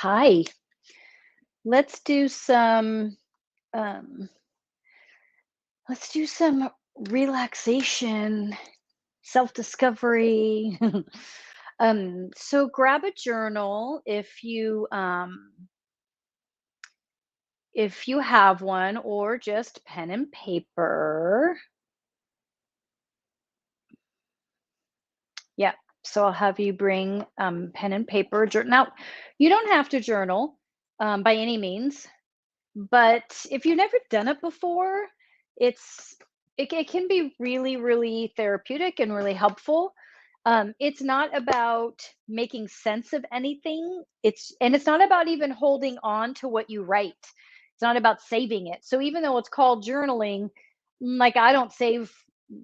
Hi. Let's do some um let's do some relaxation, self-discovery. So grab a journal if you have one, or just pen and paper. Yeah. So I'll have you bring pen and paper. Now, you don't have to journal by any means. But if you've never done it before, it's it can be really, really therapeutic and really helpful. It's not about making sense of anything. It's not about even holding on to what you write. It's not about saving it. So even though it's called journaling, like I don't save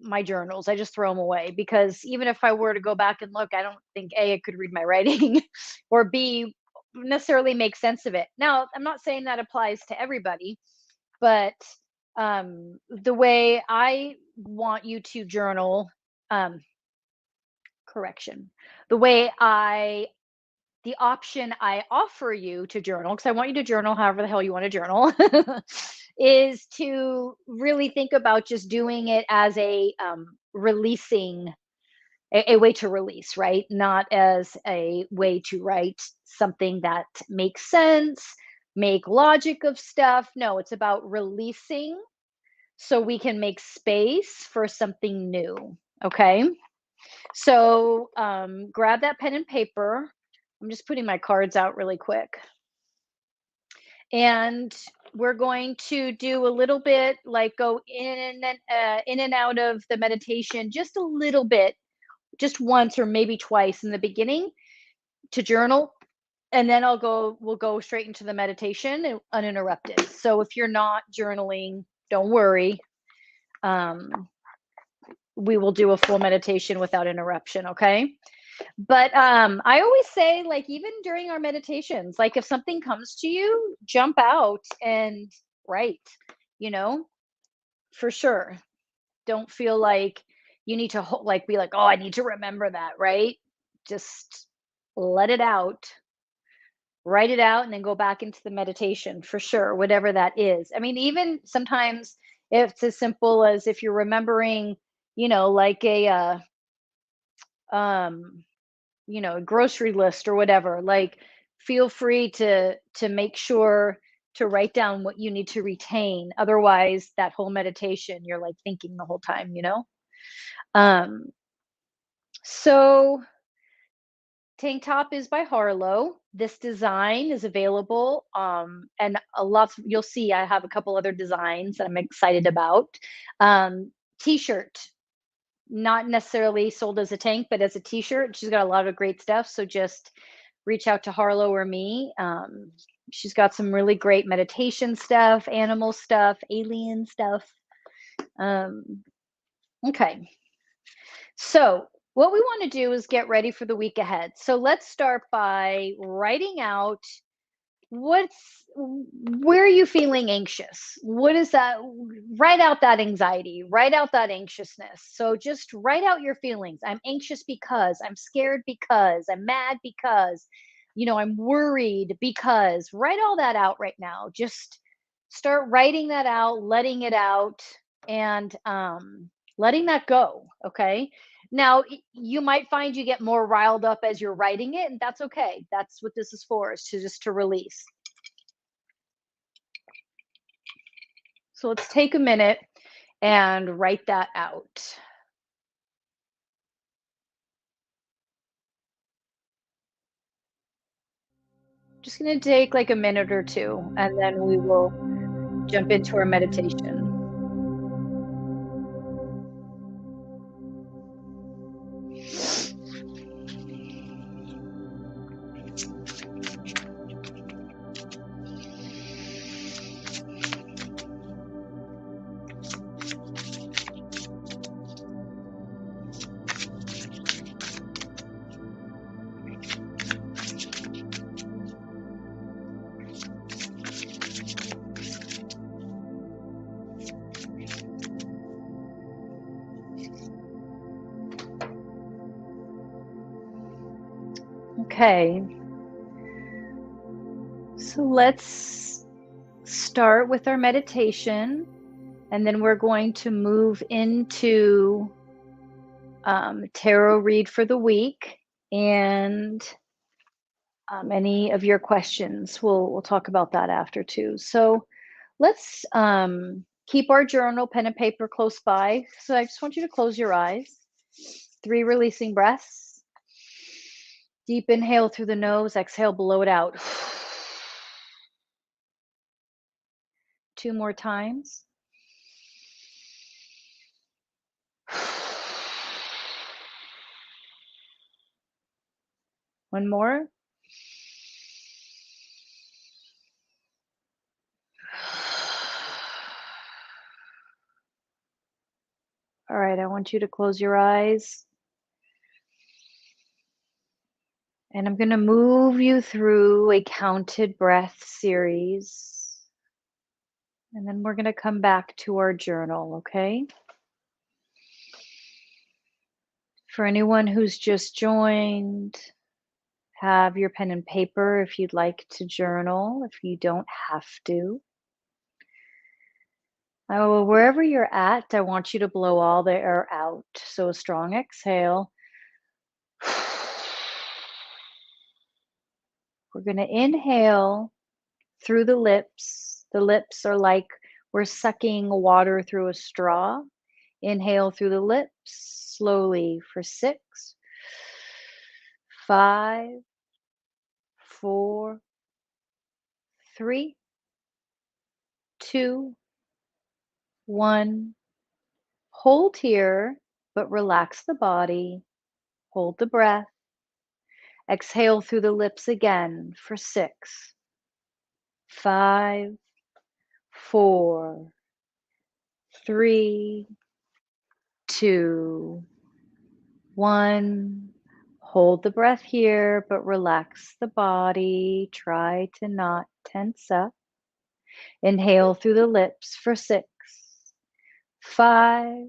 my journals. I just throw them away because even if I were to go back and look, I don't think A, I could read my writing or B, necessarily make sense of it. Now, I'm not saying that applies to everybody, but the way I want you to journal, um, correction, the way I, the option I offer you to journal, because I want you to journal however the hell you want to journal, is to really think about just doing it as a way to release, right? Not as a way to write something that makes sense, make logic of stuff. No, it's about releasing so we can make space for something new. Okay. So grab that pen and paper. I'm just putting my cards out really quick. And we're going to do a little bit like go in and out of the meditation just a little bit, just once or maybe twice in the beginning to journal, and then we'll go straight into the meditation uninterrupted. So if you're not journaling, don't worry. Um, we will do a full meditation without interruption, okay? But I always say, like, even during our meditations, like if something comes to you, jump out and write, you know, for sure. Don't feel like you need to like be like, oh, I need to remember that, right? Just let it out, write it out, and then go back into the meditation for sure, whatever that is. I mean, even sometimes it's as simple as if you're remembering, like um, a grocery list or whatever. Like, feel free to make sure to write down what you need to retain. Otherwise, that whole meditation, you're like thinking the whole time. Um, so Tank Top is by Harlow. This design is available, and a lot. You'll see, I have a couple other designs that I'm excited about. T-shirt, not necessarily sold as a tank, but as a T-shirt. She's got a lot of great stuff. So just reach out to Harlow or me. She's got some really great meditation stuff, animal stuff, alien stuff. Um, okay. So, what we want to do is get ready for the week ahead. So, let's start by writing out where are you feeling anxious? What is that? Write out that anxiety, write out that anxiousness. So, just write out your feelings. I'm anxious because, I'm scared because, I'm mad because, I'm worried because. Write all that out right now. Just start writing that out, letting it out, and letting that go. Okay. Now, you might find you get more riled up as you're writing it, and that's okay. That's what this is for, is to just to release. So let's take a minute and write that out. Just going to take like a minute or two, and then we will jump into our meditation. Okay. So let's start with our meditation, and then we're going to move into tarot read for the week, and any of your questions. We'll talk about that after too. So let's keep our journal, pen and paper close by. So I just want you to close your eyes. 3 releasing breaths. Deep inhale through the nose, exhale, blow it out. 2 more times. One more. All right, I want you to close your eyes. And I'm going to move you through a counted breath series. And then we're going to come back to our journal, okay? For anyone who's just joined, have your pen and paper if you'd like to journal, if you don't have to. Wherever you're at, I want you to blow all the air out. So a strong exhale. We're going to inhale through the lips. The lips are like we're sucking water through a straw. Inhale through the lips slowly for 6, 5, 4, 3, 2, 1. Hold here, but relax the body. Hold the breath. Exhale through the lips again for 6, 5, 4, 3, 2, 1. Hold the breath here, but relax the body. Try to not tense up. Inhale through the lips for 6, 5,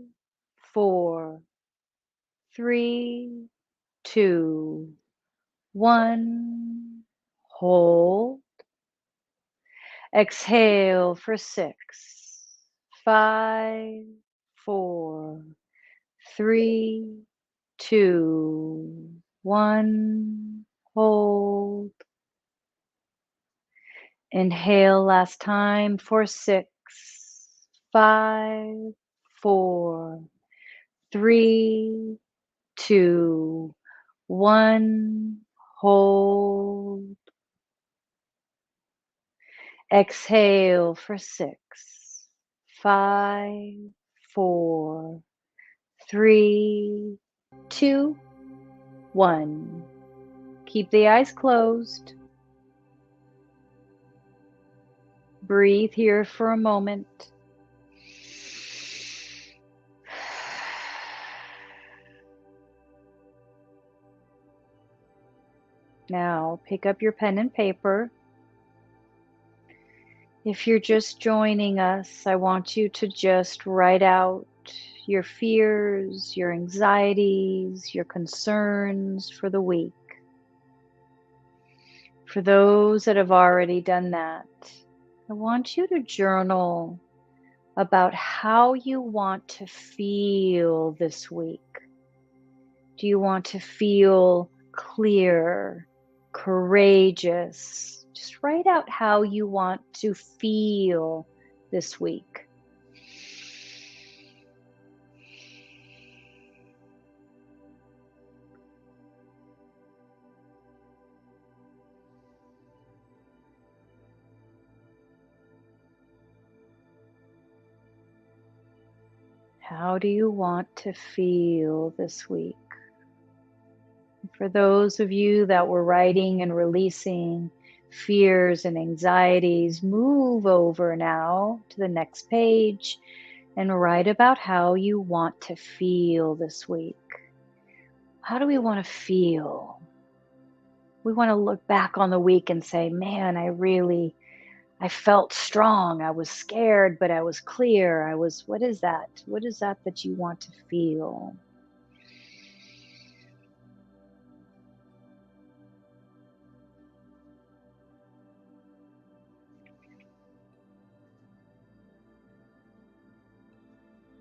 4, 3, 2, 1. Hold. Exhale for 6, 5, 4, 3, 2, 1. Hold. Inhale last time for 6, 5, 4, 3, 2, 1. Hold. Exhale for 6, 5, 4, 3, 2, 1. Keep the eyes closed. Breathe here for a moment. Now pick up your pen and paper. If you're just joining us, I want you to just write out your fears, your anxieties, your concerns for the week. For those that have already done that, I want you to journal about how you want to feel this week. Do you want to feel clear, courageous? Just write out how you want to feel this week. How do you want to feel this week? For those of you that were writing and releasing fears and anxieties, move over now to the next page and write about how you want to feel this week. How do we want to feel? We want to look back on the week and say, man, I felt strong. I was scared, but I was clear. What is that? What is that that you want to feel?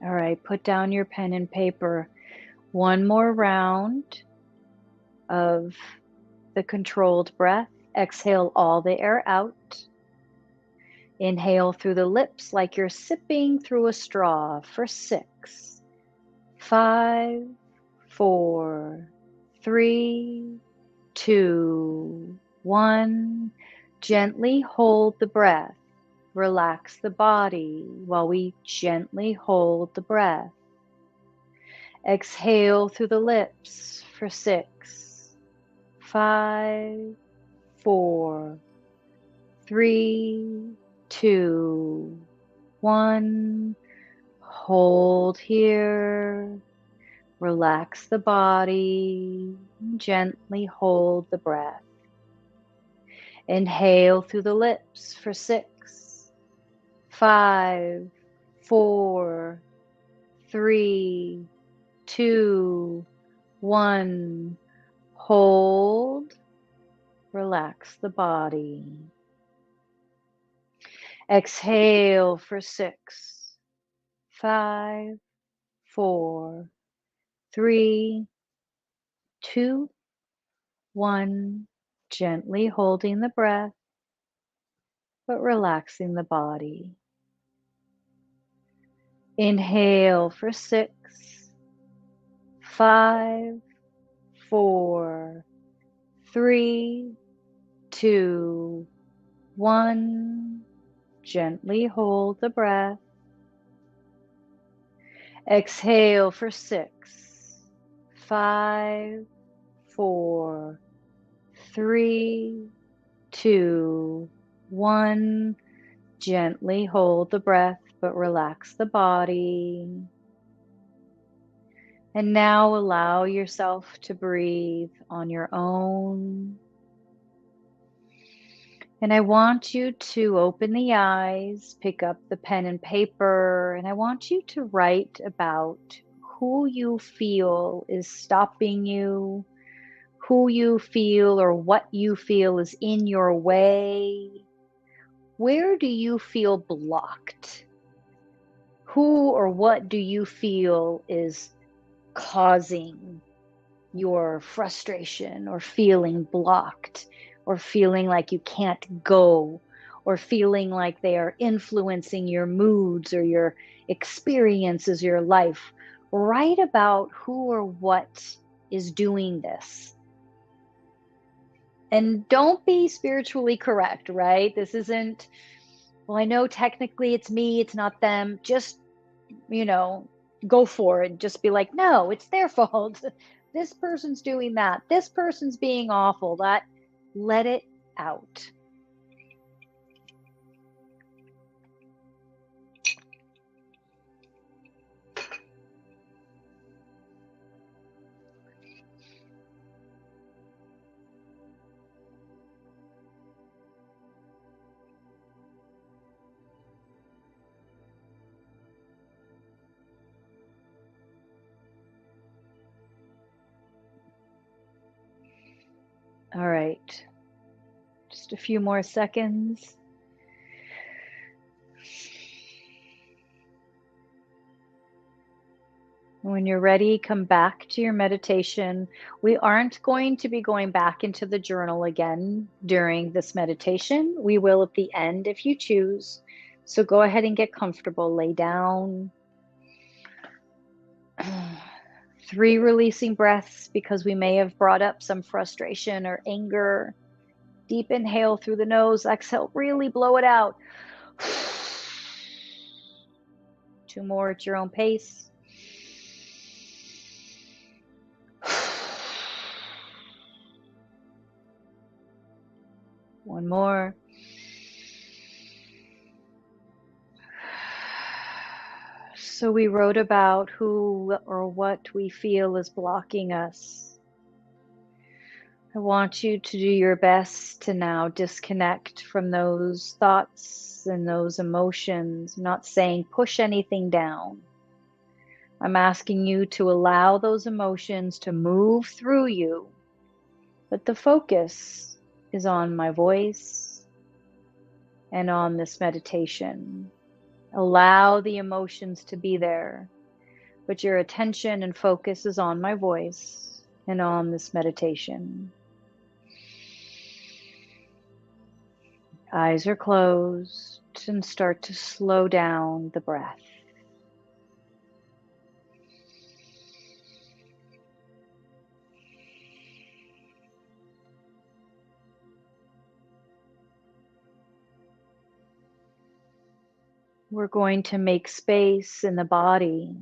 All right, put down your pen and paper. One more round of the controlled breath. Exhale all the air out. Inhale through the lips like you're sipping through a straw for 6, 5, 4, 3, 2, 1. Gently hold the breath. Relax the body while we gently hold the breath. Exhale through the lips for 6, 5, 4, 3, 2, 1. Hold here. Relax the body. Gently hold the breath. Inhale through the lips for 6, 5, 4, 3, 2, 1. Hold. Relax the body. Exhale for 6, 5, 4, 3, 2, 1. Gently holding the breath, but relaxing the body. Inhale for 6, 5, 4, 3, 2, 1. Gently hold the breath. Exhale for 6, 5, 4, 3, 2, 1. Gently hold the breath, but relax the body. And now allow yourself to breathe on your own. And I want you to open the eyes, pick up the pen and paper, and I want you to write about who you feel is stopping you, who you feel or what you feel is in your way. Where do you feel blocked? Who or what do you feel is causing your frustration or feeling blocked or feeling like you can't go or feeling like they are influencing your moods or your experiences, your life? Write about who or what is doing this. And don't be spiritually correct, right? This isn't, well, I know technically it's me, it's not them. Just, go for it. Just be like, no, it's their fault. This person's doing that. This person's being awful. Let it out. All right. Just a few more seconds. When you're ready, come back to your meditation. We aren't going to be going back into the journal again during this meditation. We will at the end if you choose. So go ahead and get comfortable. Lay down. 3 releasing breaths because we may have brought up some frustration or anger. Deep inhale through the nose. Exhale, really blow it out. 2 more at your own pace. One more. So we wrote about who or what we feel is blocking us. I want you to do your best to now disconnect from those thoughts and those emotions. I'm not saying push anything down. I'm asking you to allow those emotions to move through you, but the focus is on my voice and on this meditation. Allow the emotions to be there, but your attention and focus is on my voice and on this meditation. Eyes are closed and start to slow down the breath. We're going to make space in the body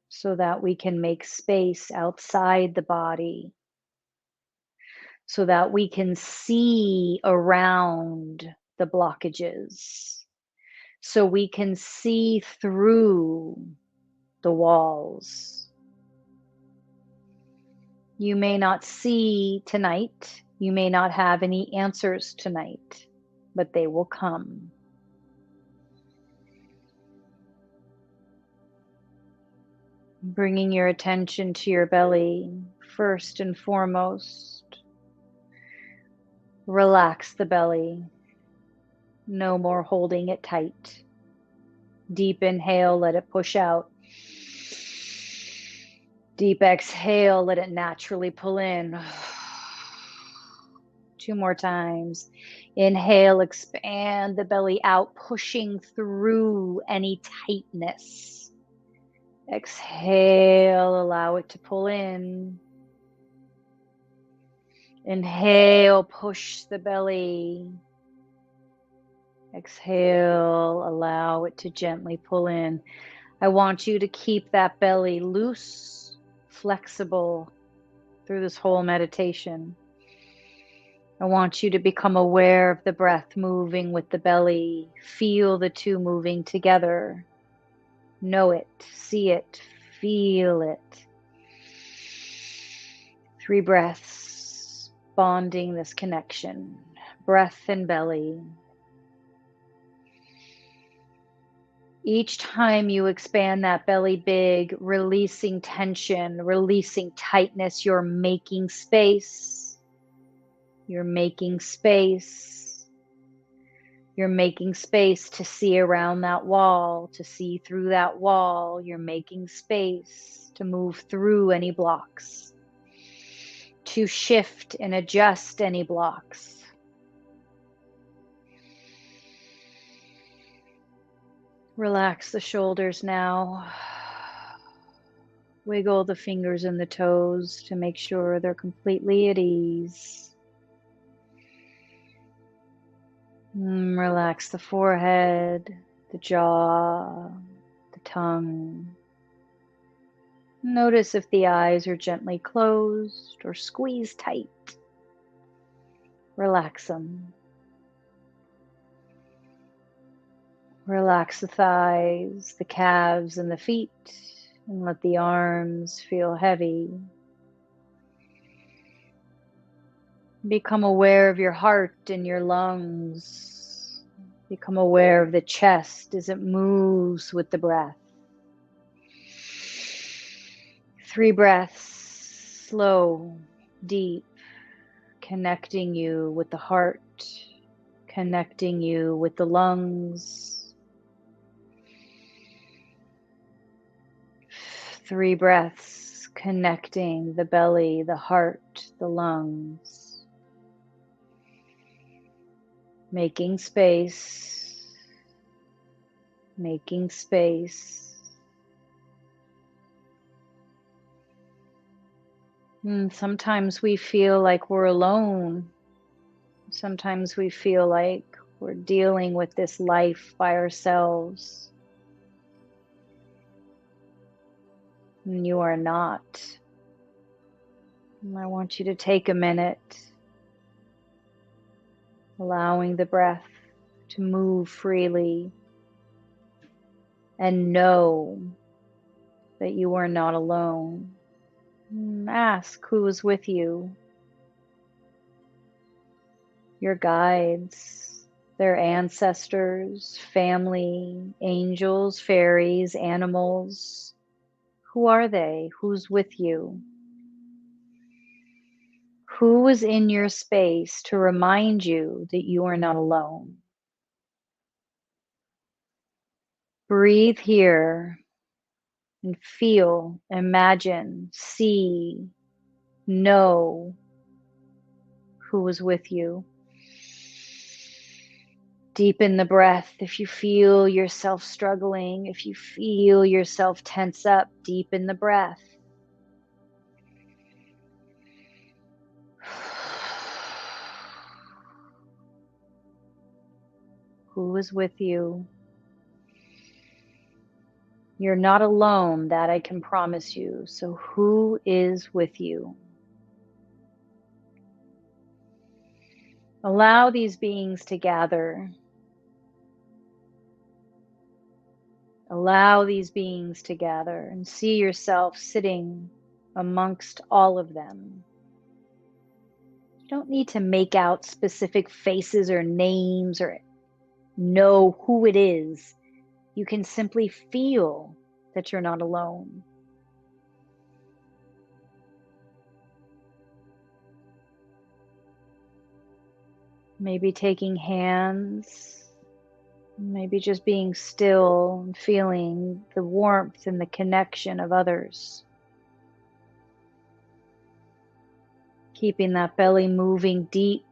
so that we can make space outside the body, so that we can see around the blockages, so we can see through the walls. You may not see tonight, you may not have any answers tonight, but they will come. Bringing your attention to your belly, first and foremost, relax the belly. No more holding it tight. Deep inhale, let it push out. Deep exhale, let it naturally pull in. 2 more times. Inhale, expand the belly out, pushing through any tightness. Exhale, allow it to pull in. Inhale, push the belly. Exhale, allow it to gently pull in. I want you to keep that belly loose, flexible through this whole meditation. I want you to become aware of the breath moving with the belly. Feel the two moving together. Know it, see it, feel it. 3 breaths, bonding this connection. Breath and belly. Each time you expand that belly big, releasing tension, releasing tightness, you're making space. You're making space. You're making space to see around that wall, to see through that wall. You're making space to move through any blocks, to shift and adjust any blocks. Relax the shoulders now. Wiggle the fingers and the toes to make sure they're completely at ease. Relax the forehead, the jaw, the tongue. Notice if the eyes are gently closed or squeezed tight. Relax them. Relax the thighs, the calves, and the feet, and let the arms feel heavy. Become aware of your heart and your lungs. Become aware of the chest as it moves with the breath. 3 breaths, slow, deep, connecting you with the heart, connecting you with the lungs. 3 breaths, connecting the belly, the heart, the lungs. Making space, making space. Sometimes we feel like we're alone. Sometimes we feel like we're dealing with this life by ourselves. And you are not. And I want you to take a minute, allowing the breath to move freely, and know that you are not alone. Ask who is with you. Your guides, their ancestors, family, angels, fairies, animals. Who are they? Who's with you? Who is in your space to remind you that you are not alone? Breathe here and feel, imagine, see, know who was with you. Deepen the breath. If you feel yourself struggling, if you feel yourself tense up, deepen the breath. Who is with you? You're not alone, that I can promise you. So who is with you? Allow these beings to gather. Allow these beings to gather and see yourself sitting amongst all of them. You don't need to make out specific faces or names or know who it is. You can simply feel that you're not alone. Maybe taking hands, maybe just being still and feeling the warmth and the connection of others. Keeping that belly moving deep,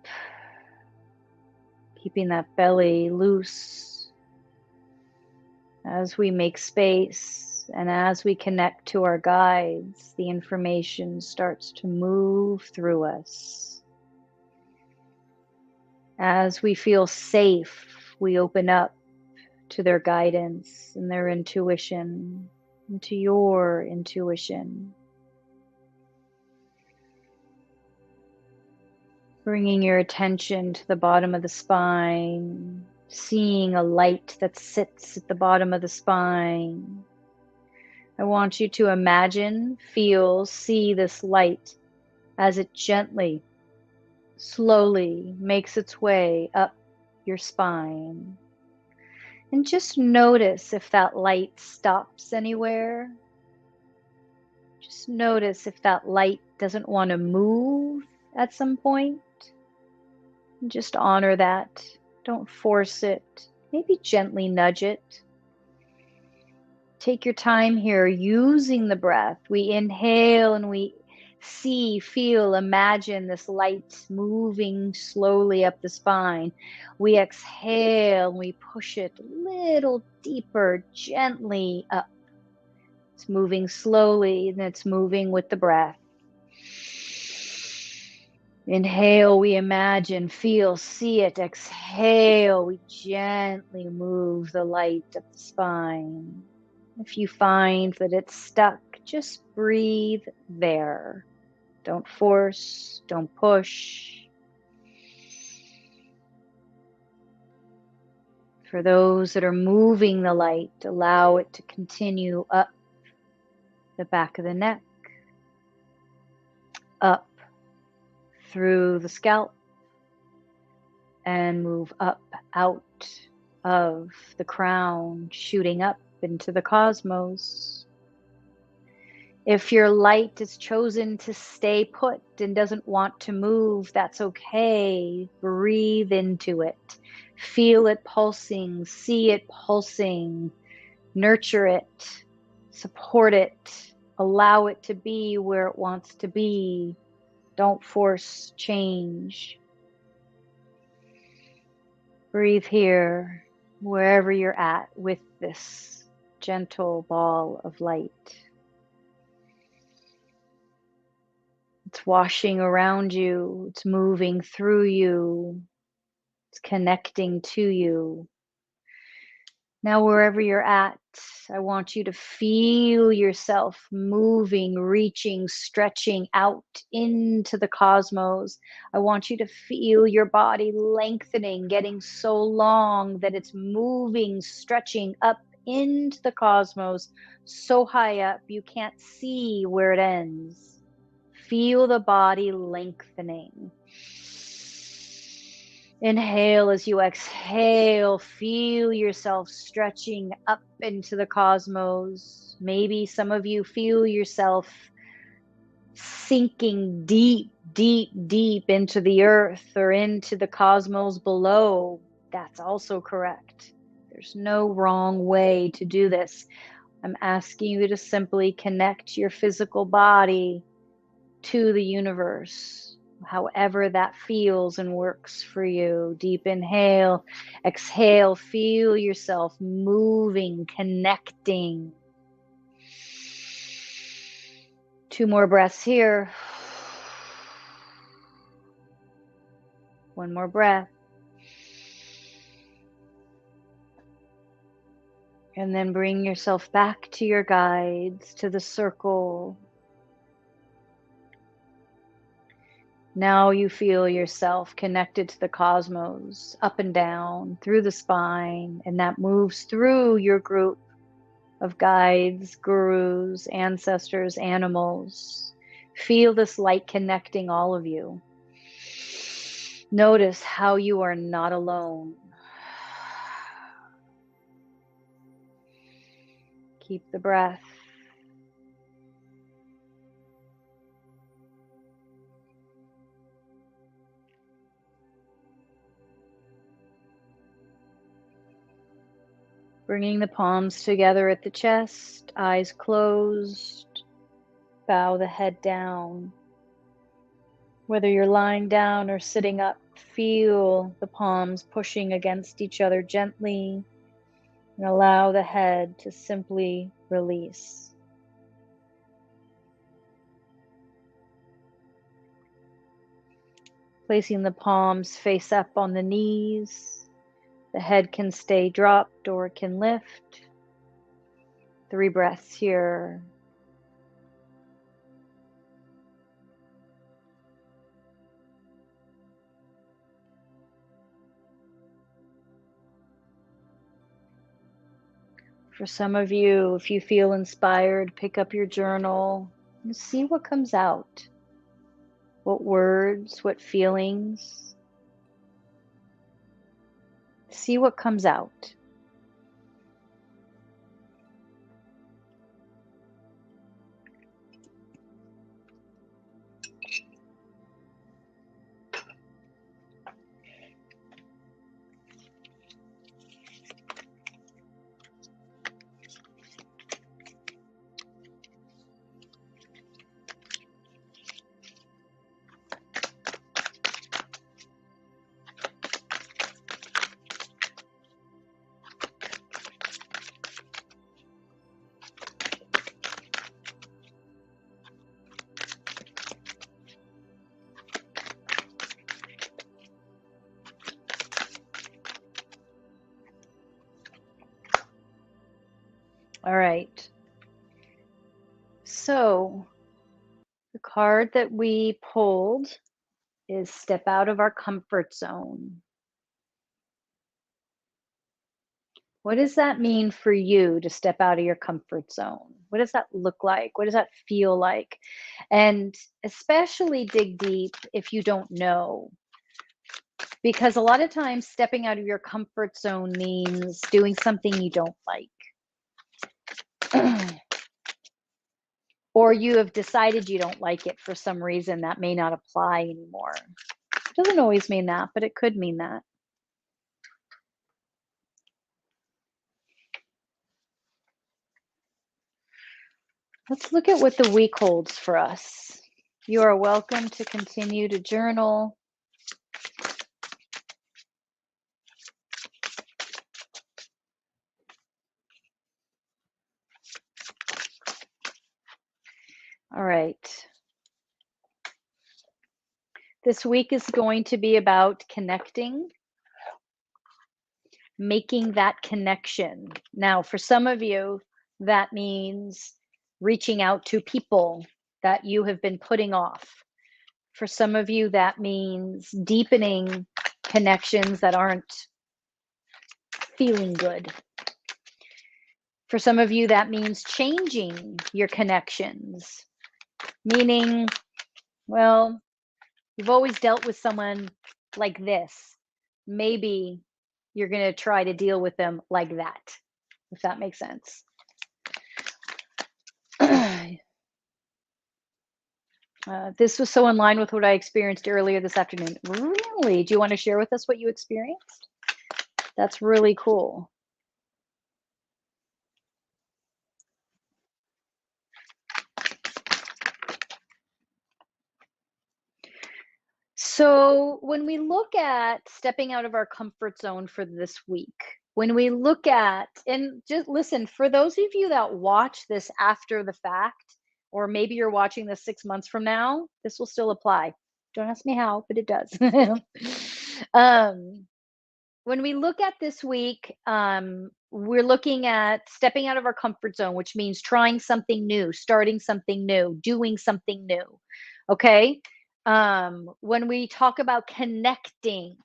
keeping that belly loose as we make space and as we connect to our guides, the information starts to move through us. As we feel safe, we open up to their guidance and their intuition, and to your intuition. Bringing your attention to the bottom of the spine, seeing a light that sits at the bottom of the spine. I want you to imagine, feel, see this light as it gently, slowly makes its way up your spine. And just notice if that light stops anywhere. Just notice if that light doesn't want to move at some point. Just honor that. Don't force it. Maybe gently nudge it. Take your time here using the breath. We inhale and we see, feel, imagine this light moving slowly up the spine. We exhale and we push it a little deeper, gently up. It's moving slowly and it's moving with the breath. Inhale, we imagine, feel, see it. Exhale, we gently move the light up the spine. If you find that it's stuck, just breathe there. Don't force, don't push. For those that are moving the light, allow it to continue up the back of the neck, up through the scalp, and move up out of the crown, shooting up into the cosmos. If your light is chosen to stay put and doesn't want to move, that's okay. Breathe into it. Feel it pulsing, see it pulsing, nurture it, support it, allow it to be where it wants to be. Don't force change. Breathe here, wherever you're at with this gentle ball of light. It's washing around you, it's moving through you, it's connecting to you. Now, wherever you're at, I want you to feel yourself moving, reaching, stretching out into the cosmos. I want you to feel your body lengthening, getting so long that it's moving, stretching up into the cosmos, so high up you can't see where it ends. Feel the body lengthening. Inhale as you exhale, feel yourself stretching up into the cosmos. Maybe some of you feel yourself sinking deep, deep, deep into the earth or into the cosmos below. That's also correct. There's no wrong way to do this. I'm asking you to simply connect your physical body to the universe, however that feels and works for you. Deep inhale, exhale, feel yourself moving, connecting. 2 more breaths here. 1 more breath. And then bring yourself back to your guides, to the circle. Now you feel yourself connected to the cosmos, up and down, through the spine, and that moves through your group of guides, gurus, ancestors, animals. Feel this light connecting all of you. Notice how you are not alone. Keep the breath. Bringing the palms together at the chest, eyes closed, bow the head down. Whether you're lying down or sitting up, feel the palms pushing against each other gently, and allow the head to simply release. Placing the palms face up on the knees. The head can stay dropped or it can lift. 3 breaths here. For some of you, if you feel inspired, pick up your journal and see what comes out. What words, what feelings. See what comes out. All right. So the card that we pulled is step out of our comfort zone. What does that mean for you to step out of your comfort zone? What does that look like? What does that feel like? And especially dig deep if you don't know, because a lot of times stepping out of your comfort zone means doing something you don't like. Or you have decided you don't like it for some reason that may not apply anymore. It doesn't always mean that, but it could mean that. Let's look at what the week holds for us. You are welcome to continue to journal. All right. This week is going to be about connecting, making that connection. Now, for some of you, that means reaching out to people that you have been putting off. For some of you, that means deepening connections that aren't feeling good. For some of you, that means changing your connections, meaning, well, you've always dealt with someone like this. Maybe you're going to try to deal with them like that, if that makes sense. This was so in line with what I experienced earlier this afternoon. Really? Do you want to share with us what you experienced? That's really cool. So, when we look at stepping out of our comfort zone for this week, when we look at, and just listen, for those of you that watch this after the fact, or maybe you're watching this 6 months from now, this will still apply. Don't ask me how, but it does. um, when we look at this week, we're looking at stepping out of our comfort zone, which means trying something new, starting something new, doing something new. Okay. When we talk about connecting,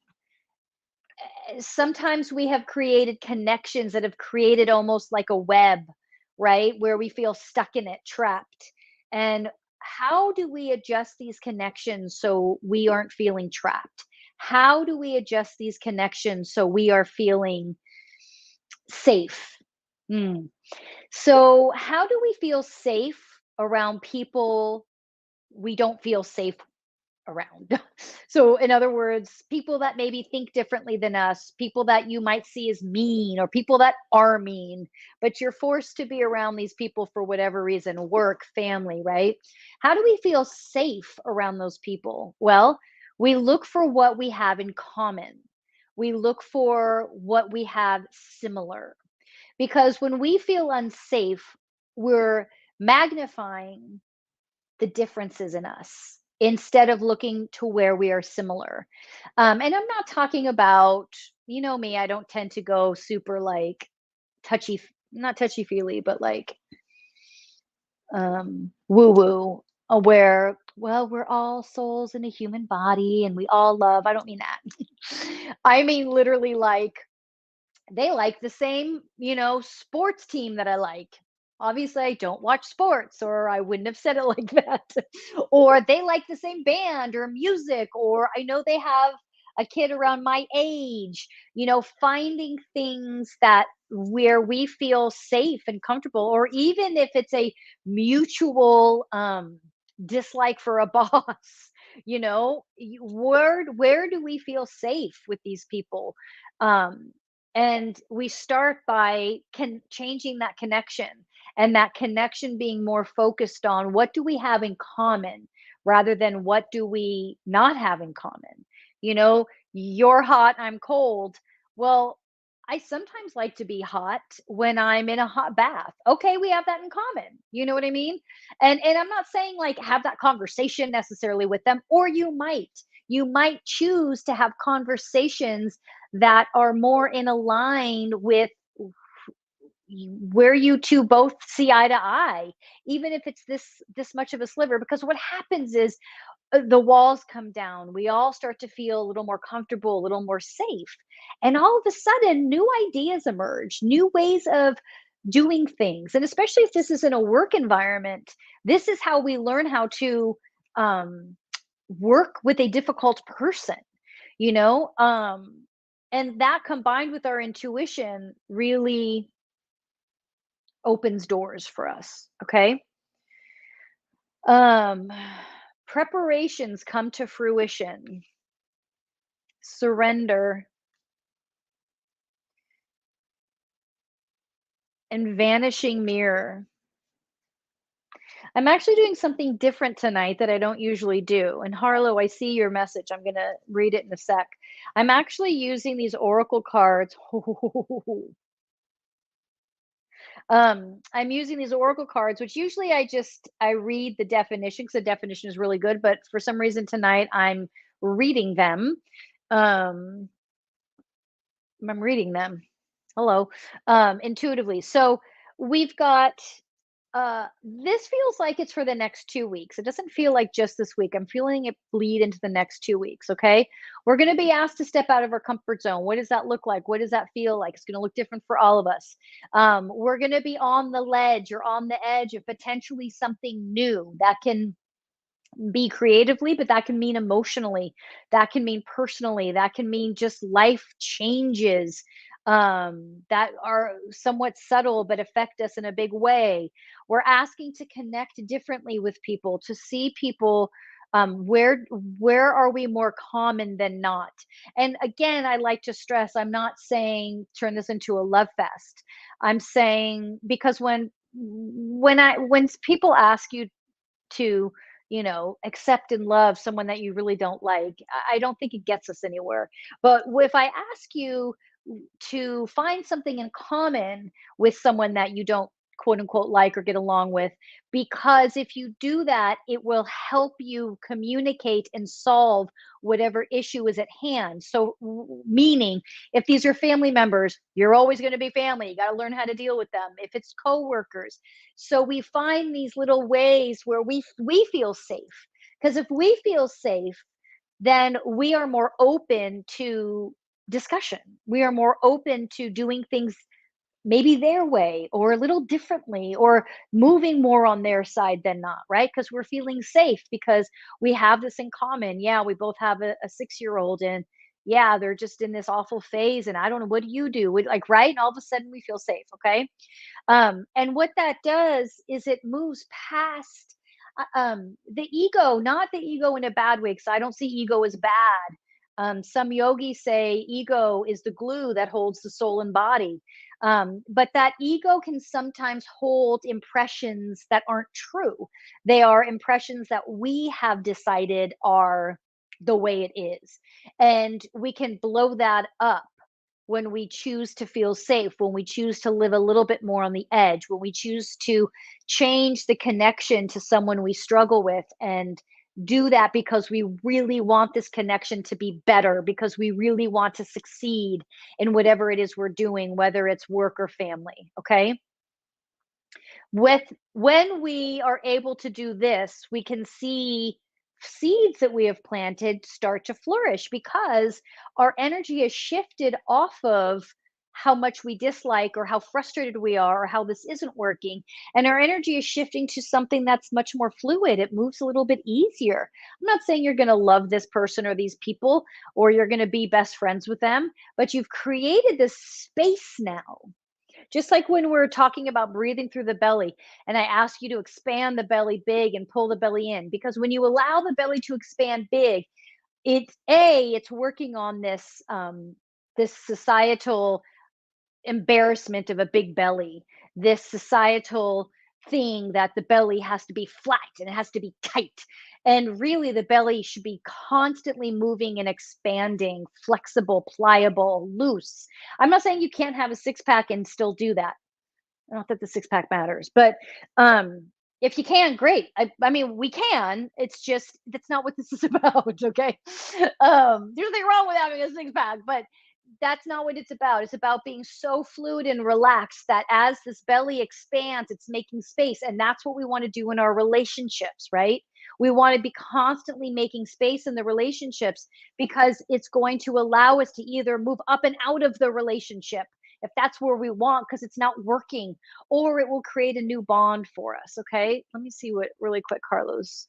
sometimes we have created connections that have created almost like a web, right? Where we feel stuck in it, trapped. And how do we adjust these connections so we aren't feeling trapped? How do we adjust these connections so we are feeling safe? Mm. So, how do we feel safe around people we don't feel safe around? So, in other words, people that maybe think differently than us, people that you might see as mean, or people that are mean, but you're forced to be around these people for whatever reason, work, family, right? How do we feel safe around those people? Well, we look for what we have in common. We look for what we have similar. Because when we feel unsafe, we're magnifying the differences in us instead of looking to where we are similar. And I'm not talking about, you know me, I don't tend to go super like touchy, not touchy feely, but like woo woo, where, well, we're all souls in a human body and we all love. I don't mean that. I mean literally like they like the same, sports team that I like. Obviously, I don't watch sports, or I wouldn't have said it like that. Or they like the same band or music, or I know they have a kid around my age, finding things that where we feel safe and comfortable, or even if it's a mutual dislike for a boss, where do we feel safe with these people? Um, and we start by changing that connection, and that connection being more focused on what do we have in common rather than what do we not have in common. You're hot, I'm cold. Well, I sometimes like to be hot when I'm in a hot bath. Okay, we have that in common. You know what I mean? And I'm not saying like have that conversation necessarily with them, or you might choose to have conversations that are more in align with where you two both see eye to eye, even if it's this much of a sliver. Because what happens is the walls come down, we all start to feel a little more comfortable, a little more safe, and all of a sudden new ideas emerge, new ways of doing things. And especially if this is in a work environment, this is how we learn how to um, work with a difficult person, you know and that combined with our intuition really opens doors for us. Okay. um Preparations come to fruition. Surrender and vanishing mirror. I'm actually doing something different tonight that I don't usually do. And Harlow, I see your message. I'm going to read it in a sec. I'm actually using these oracle cards. I'm using these oracle cards, which usually I read the definition because the definition is really good, but for some reason tonight I'm reading them. Um, I'm reading them. Hello. Intuitively. So we've got this feels like it's for the next 2 weeks. It doesn't feel like just this week. I'm feeling it bleed into the next 2 weeks. Okay. We're going to be asked to step out of our comfort zone. What does that look like? What does that feel like? It's going to look different for all of us. We're going to be on the ledge or on the edge of potentially something new that can be creatively, but that can mean emotionally, that can mean personally, that can mean just life changes that are somewhat subtle but affect us in a big way. We're asking to connect differently with people, to see people, where are we more common than not. And again, I like to stress, I'm not saying turn this into a love fest. I'm saying because when people ask you to accept and love someone that you really don't like. I don't think it gets us anywhere. But if I ask you to find something in common with someone that you don't quote unquote like or get along with, because if you do that, it will help you communicate and solve whatever issue is at hand. So, meaning, if these are family members, you're always going to be family. You got to learn how to deal with them. If it's coworkers, so we find these little ways where we feel safe. Because if we feel safe, then we are more open to discussion. We are more open to doing things maybe their way or a little differently or moving more on their side than not, right? Because we're feeling safe because we have this in common. Yeah, we both have a 6 year old, and yeah, they're just in this awful phase. And I don't know, what do you do? Like, right? And all of a sudden we feel safe. Okay. And what that does is it moves past the ego, not the ego in a bad way, because I don't see ego as bad. Some yogis say ego is the glue that holds the soul and body. But that ego can sometimes hold impressions that aren't true. They are impressions that we have decided are the way it is. And we can blow that up when we choose to feel safe, when we choose to live a little bit more on the edge, when we choose to change the connection to someone we struggle with and do that because we really want this connection to be better, because we really want to succeed in whatever it is we're doing, whether it's work or family. Okay. With When we are able to do this, we can see seeds that we have planted start to flourish because our energy is shifted off of how much we dislike or how frustrated we are or how this isn't working, and our energy is shifting to something that's much more fluid. It moves a little bit easier. I'm not saying you're going to love this person or these people or you're going to be best friends with them, but you've created this space now, just like when we're talking about breathing through the belly, and I ask you to expand the belly big and pull the belly in, because when you allow the belly to expand big, it's working on this societal embarrassment of a big belly, this societal thing that the belly has to be flat and it has to be tight. And really, the belly should be constantly moving and expanding, flexible, pliable, loose. I'm not saying you can't have a six pack and still do that. Not that the six pack matters, but if you can, great. I mean, we can. It's just that's not what this is about. Okay. There's nothing wrong with having a six pack, but that's not what it's about. It's about being so fluid and relaxed that as this belly expands, it's making space. And that's what we want to do in our relationships, right? We want to be constantly making space in the relationships because it's going to allow us to either move up and out of the relationship if that's where we want because it's not working, or it will create a new bond for us. Okay. Let me see what really quick Carlos.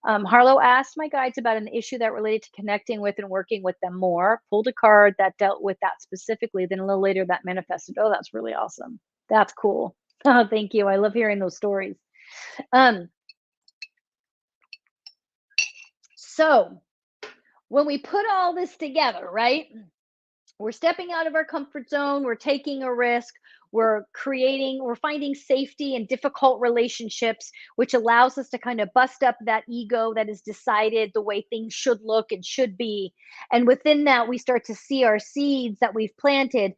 Harlow asked my guides about an issue that related to connecting with and working with them more. Pulled a card that dealt with that specifically. Then a little later, that manifested. Oh, that's really awesome. That's cool. Oh, thank you. I love hearing those stories. Um, so when we put all this together, right? We're stepping out of our comfort zone, we're taking a risk, we're finding safety in difficult relationships, which allows us to kind of bust up that ego that has decided the way things should look and should be. And within that, we start to see our seeds that we've planted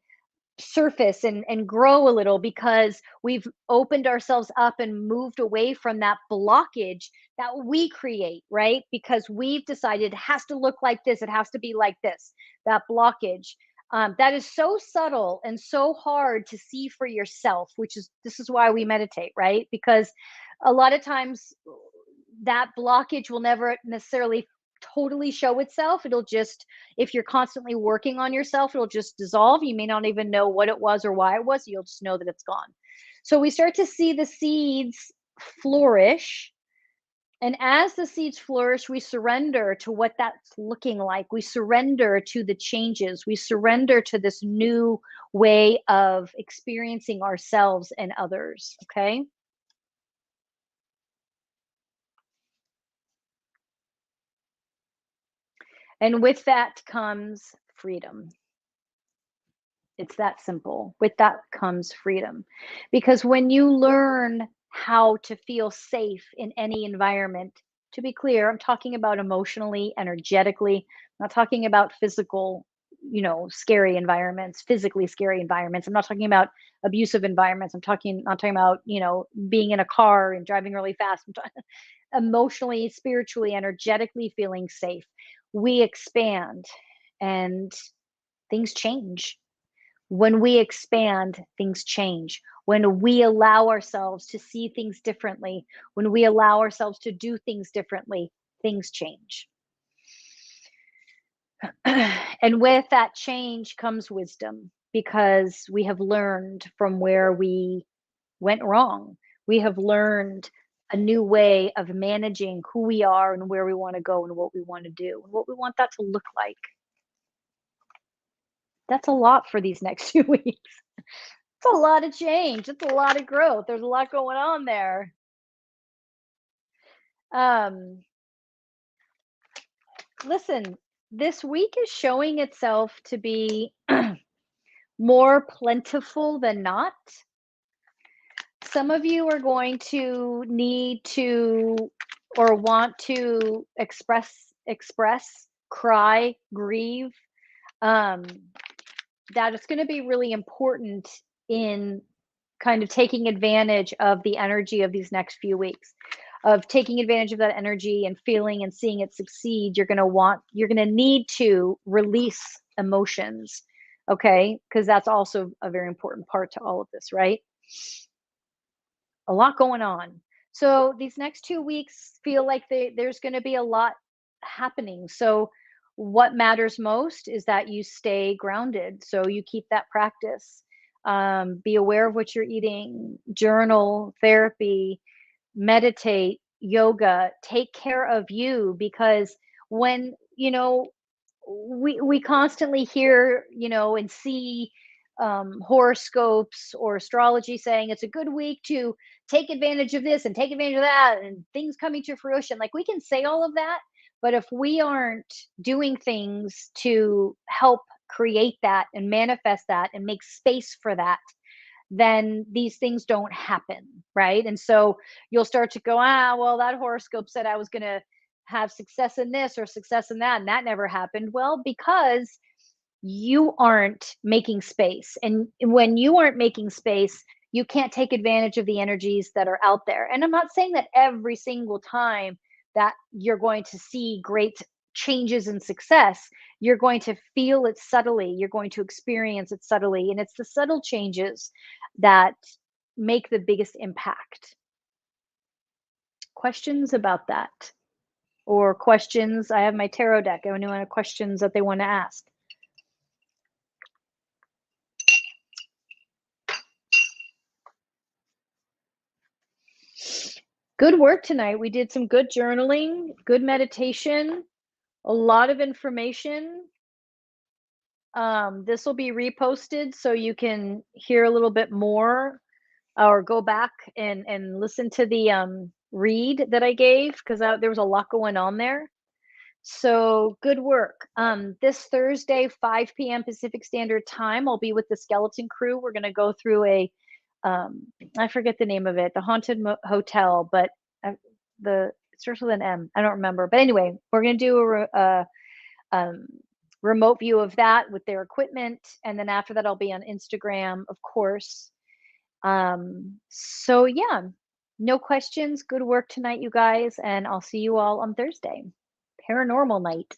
surface and grow a little because we've opened ourselves up and moved away from that blockage that we create, right? Because we've decided it has to look like this, it has to be like this. That blockage, that is so subtle and so hard to see for yourself, which is this is why we meditate, right? Because a lot of times that blockage will never necessarily totally show itself. It'll just, if you're constantly working on yourself, it'll just dissolve. You may not even know what it was or why it was. You'll just know that it's gone. So we start to see the seeds flourish. And as the seeds flourish, we surrender to what that's looking like. We surrender to the changes. We surrender to this new way of experiencing ourselves and others. Okay. And with that comes freedom. It's that simple. With that comes freedom. Because when you learn how to feel safe in any environment, To be clear, I'm talking about emotionally, energetically, I'm not talking about physical, scary environments, physically scary environments. I'm not talking about abusive environments. I'm talking not talking about, being in a car and driving really fast. Emotionally, spiritually, energetically feeling safe. We expand and things change. When we expand, things change. When we allow ourselves to see things differently, when we allow ourselves to do things differently, things change. And with that change comes wisdom because we have learned from where we went wrong. We have learned a new way of managing who we are and where we want to go and what we want to do and what we want that to look like. That's a lot for these next 2 weeks. It's a lot of change. It's a lot of growth. There's a lot going on there. Um, Listen, this week is showing itself to be more plentiful than not. Some of you are going to need to or want to express, cry, grieve. Um, that it's going to be really important in kind of taking advantage of the energy of these next few weeks, of taking advantage of that energy and feeling and seeing it succeed. You're going to need to release emotions. Okay. Because that's also a very important part to all of this, right? A lot going on. So these next 2 weeks feel like there's going to be a lot happening. So what matters most is that you stay grounded. So you keep that practice. Be aware of what you're eating, journal, therapy, meditate, yoga, take care of you because when, we constantly hear, and see horoscopes or astrology saying it's a good week to take advantage of this and take advantage of that and things coming to fruition. Like we can say all of that, but if we aren't doing things to help create that and manifest that and make space for that, then these things don't happen, right? And so you'll start to go, well, that horoscope said I was going to have success in this or success in that, and that never happened. Well, because you aren't making space. And when you aren't making space, you can't take advantage of the energies that are out there. And I'm not saying that every single time that you're going to see great changes in success, you're going to feel it subtly, you're going to experience it subtly. And it's the subtle changes that make the biggest impact. Questions about that? Or questions? I have my tarot deck. Anyone have questions that they want to ask? Good work tonight. We did some good journaling, good meditation, a lot of information. This will be reposted so you can hear a little bit more or go back and listen to the read that I gave because there was a lot going on there. So good work. This Thursday, 5 p.m. Pacific Standard Time, I'll be with the Skeleton Crew. We're going to go through I forget the name of it, the Haunted Hotel, but it starts with an M. I don't remember. But anyway, we're going to do a remote view of that with their equipment. And then after that, I'll be on Instagram, of course. So yeah, no questions. Good work tonight, you guys. And I'll see you all on Thursday. Paranormal night.